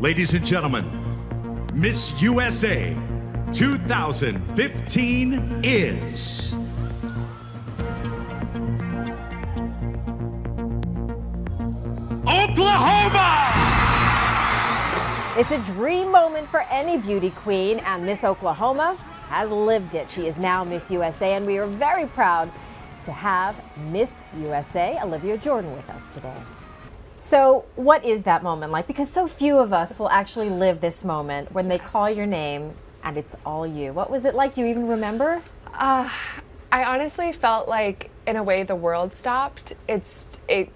Ladies and gentlemen, Miss USA 2015 is... Oklahoma! It's a dream moment for any beauty queen, and Miss Oklahoma has lived it. She is now Miss USA, and we are very proud to have Miss USA, Olivia Jordan, with us today. So what is that moment like? Because so few of us will actually live this moment when they call your name and it's all you. What was it like? Do you even remember? I honestly felt like, in a way, the world stopped. It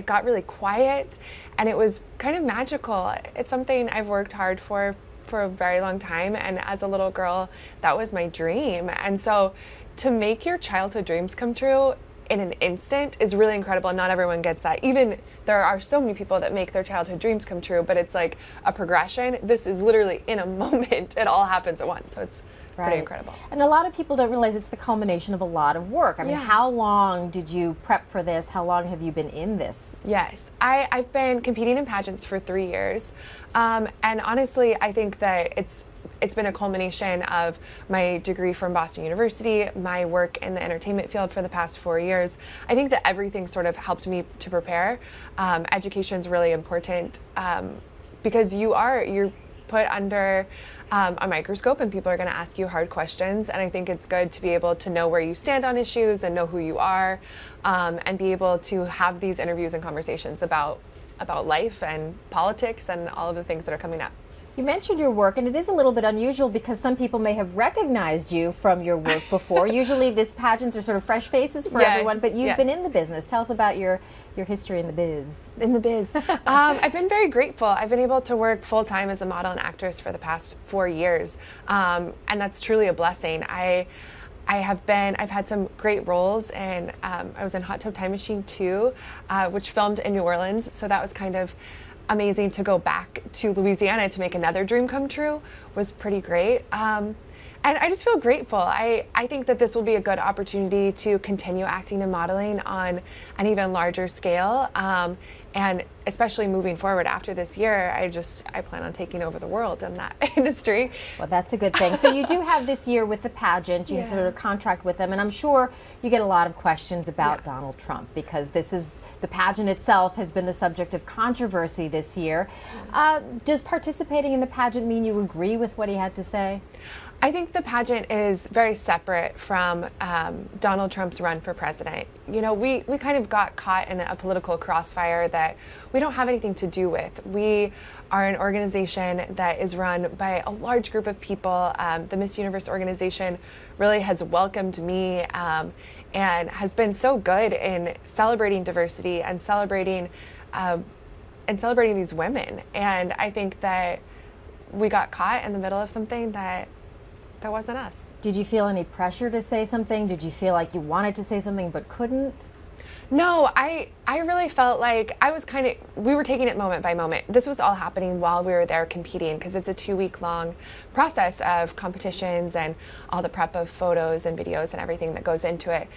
got really quiet, and it was kind of magical. It's something I've worked hard for a very long time, and as a little girl, that was my dream. And so to make your childhood dreams come true in an instant is really incredible, and not everyone gets that. Even there are so many people that make their childhood dreams come true, but it's like a progression. This is literally in a moment. It all happens at once, so it's pretty incredible. And a lot of people don't realize it's the culmination of a lot of work. I mean, how long did you prep for this? How long have you been in this? Yes, I've been competing in pageants for 3 years, and honestly, I think that it's been a culmination of my degree from Boston University, my work in the entertainment field for the past 4 years. I think that everything sort of helped me to prepare. Education's really important because you're put under a microscope, and people are going to ask you hard questions, and I think it's good to be able to know where you stand on issues and know who you are, and be able to have these interviews and conversations about life and politics and all of the things that are coming up. You mentioned your work, and it is a little bit unusual because some people may have recognized you from your work before. Usually these pageants are sort of fresh faces for everyone, but you've been in the business. Tell us about your history in the biz. In the biz. I've been very grateful. I've been able to work full-time as a model and actress for the past 4 years, and that's truly a blessing. I've had some great roles, and I was in Hot Tub Time Machine 2, which filmed in New Orleans, so that was kind of amazing. To go back to Louisiana to make another dream come true was pretty great. And I just feel grateful. I think that this will be a good opportunity to continue acting and modeling on an even larger scale. And especially moving forward after this year, I plan on taking over the world in that industry. Well, that's a good thing. So you do have this year with the pageant, you sort of contract with them, and I'm sure you get a lot of questions about Donald Trump, because the pageant itself has been the subject of controversy this year. Does participating in the pageant mean you agree with what he had to say? I think the pageant is very separate from Donald Trump's run for president. You know, we kind of got caught in a political crossfire that we don't have anything to do with. We are an organization that is run by a large group of people. The Miss Universe organization really has welcomed me and has been so good in celebrating diversity and celebrating these women. And I think that we got caught in the middle of something that wasn't us. Did you feel any pressure to say something? Did you feel like you wanted to say something but couldn't? No, I really felt like we were taking it moment by moment. This was all happening while we were there competing, because it's a 2-week-long process of competitions and all the prep of photos and videos and everything that goes into it.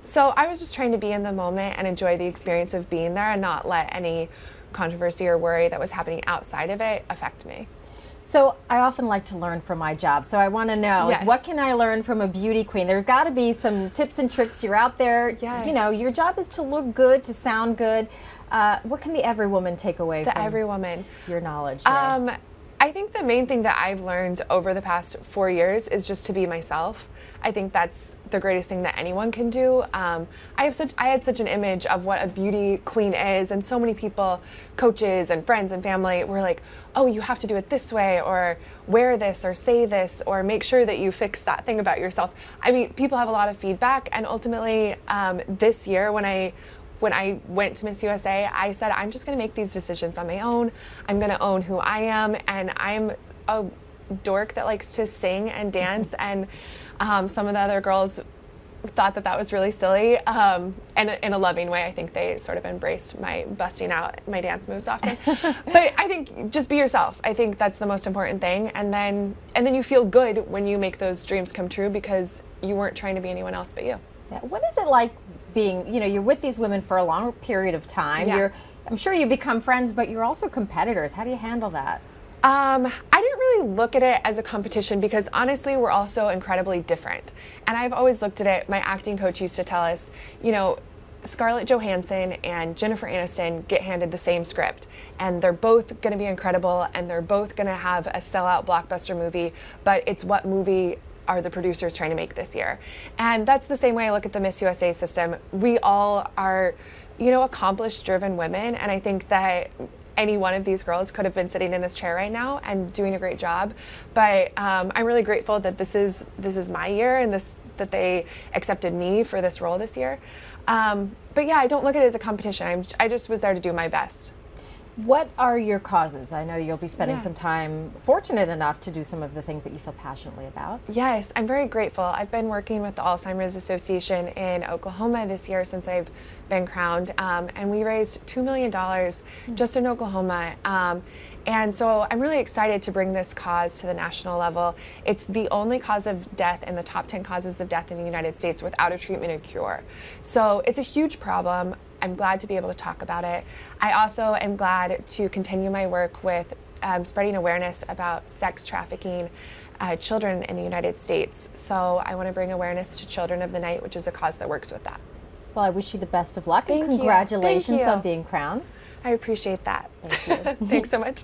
So I was just trying to be in the moment and enjoy the experience of being there and not let any controversy or worry that was happening outside of it affect me. So I often like to learn from my job. So I want to know, like, what can I learn from a beauty queen? There's got to be some tips and tricks. You're out there. You know, your job is to look good, to sound good. What can the every woman take away from every woman? Your knowledge? I think the main thing that I've learned over the past 4 years is just to be myself. I think that's the greatest thing that anyone can do. I had such an image of what a beauty queen is, and so many people, coaches and friends and family, were like, oh, you have to do it this way, or wear this, or say this, or make sure that you fix that thing about yourself. I mean, people have a lot of feedback, and ultimately this year when I went to Miss USA, I said, I'm just going to make these decisions on my own. I'm going to own who I am, and I'm a dork that likes to sing and dance, and some of the other girls thought that was really silly, and in a loving way. I think they sort of embraced my busting out my dance moves often. But I think just be yourself. I think that's the most important thing, and then you feel good when you make those dreams come true, because you weren't trying to be anyone else but you. What is it like being, you're with these women for a long period of time. Yeah. I'm sure you become friends, but you're also competitors. How do you handle that? I didn't really look at it as a competition because honestly, we're all so incredibly different. And I've always looked at it, my acting coach used to tell us, Scarlett Johansson and Jennifer Aniston get handed the same script, and they're both going to be incredible, and they're both going to have a sellout blockbuster movie, but it's what movie are the producers trying to make this year? And that's the same way I look at the Miss USA system. We all are, accomplished, driven women, and I think that any one of these girls could have been sitting in this chair right now and doing a great job. But I'm really grateful that this is my year and that they accepted me for this role this year. But yeah, I don't look at it as a competition. I just was there to do my best. What are your causes? I know you'll be spending Yeah. some time, fortunate enough to do some of the things that you feel passionately about. Yes, I'm very grateful. I've been working with the Alzheimer's Association in Oklahoma this year since I've been crowned, and we raised $2 million just in Oklahoma. And so I'm really excited to bring this cause to the national level. It's the only cause of death in the top 10 causes of death in the United States without a treatment or cure. So it's a huge problem. I'm glad to be able to talk about it. I also am glad to continue my work with spreading awareness about sex trafficking children in the United States. So I want to bring awareness to Children of the Night, which is a cause that works with that. Well, I wish you the best of luck Thank and you. congratulations Thank you. on being crowned. I appreciate that. Thank you. Thanks so much.